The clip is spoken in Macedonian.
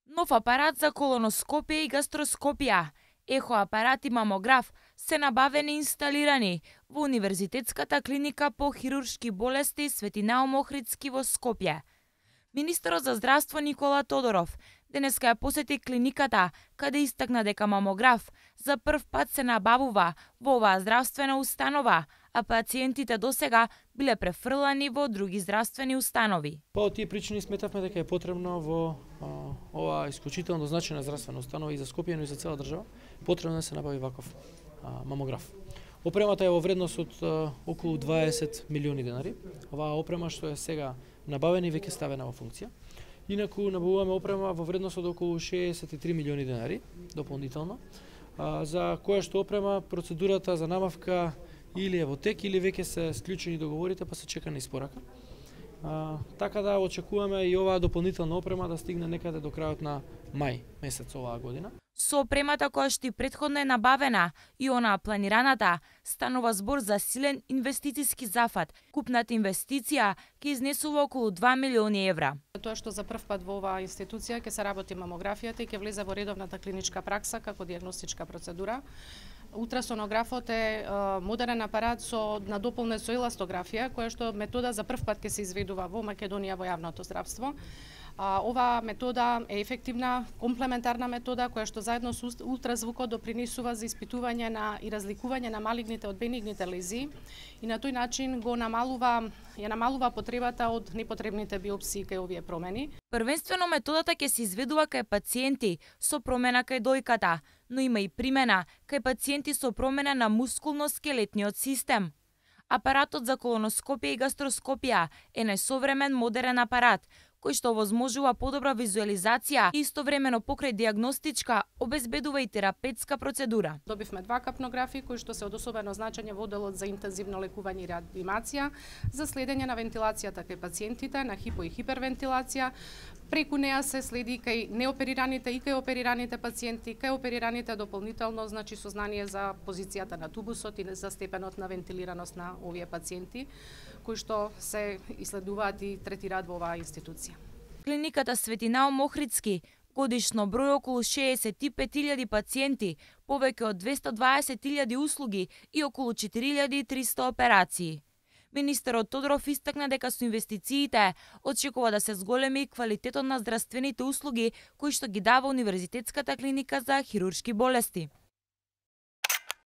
Нов апарат за колоноскопија и гастроскопија, ехоапарат и мамограф се набавени и инсталирани во Универзитетската клиника по хируршки болести Свети Наум Охридски во Скопје. Министерот за здравство Никола Тодоров денеска ја посети клиниката, каде истакна дека мамограф за прв пат се набавува во оваа здравствена установа, а пациентите досега биле префрлани во други здравствени установи. По тие причини сметавме дека е потребно во оваа исклучително значајна здравствена установа и за Скопје, но и за цела држава, потребно да се набави ваков мамограф. Опремата е во вредност од околу 20 милиони денари. Оваа опрема што е сега набавена и веќе ставена во функција. Инаку набавуваме опрема во вредност од околу 63 милиони денари дополнително, за која што опрема процедурата за набавка или е во тек или веќе се склучени договорите па се чека на испорака. Така да очекуваме и оваа дополнителна опрема да стигне некаде до крајот на мај месец оваа година. Со опремата која што и претходно е набавена и онаа планираната, станува збор за силен инвестициски зафат. Купната инвестиција ќе изнесува околу 2 милиони евра. Тоа што за прв пат во оваа институција ќе се работи мамографијата и ќе влезе во редовната клиничка пракса како дијагностичка процедура. Ултрасонографот е модерен апарат на дополнет со еластографија, која што метода за прв пат ќе се изведува во Македонија во јавното здравство. Оваа метода е ефективна, комплементарна метода која што заедно со ултразвукот допринесува за испитување и разликување на малигните од бенигните лезии и на тој начин ја намалува потребата од непотребните биопсии кај овие промени. Првенствено методата ќе се изведува кај пациенти со промена кај дојката, но има и примена кај пациенти со промена на мускулно-скелетниот систем. Апаратот за колоноскопија и гастроскопија е најсовремен модерен апарат, кој што овозможува подобра визуализација и истовремено покрај дијагностичка обезбедува и терапетска процедура. Добивме 2 капнографи кои што се од особено значење во одделот за интензивно лекување и реанимација за следење на вентилацијата кај пациентите, на хипо и хипервентилација. Преку неа се следи кај неоперираните и кај оперираните пациенти, кај оперираните дополнително, значи сознание за позицијата на тубусот и за степенот на вентилираност на овие пациенти, кои што се исследуваат и третираат во оваа институција. Клиниката Свети Наум Охридски годишно број околу 65.000 пациенти, повеќе од 220.000 услуги и околу 4.300 операции. Министерот Тодоров истакна дека со инвестициите очекува да се зголеми квалитетот на здравствените услуги кои што ги дава Универзитетската клиника за хируршки болести.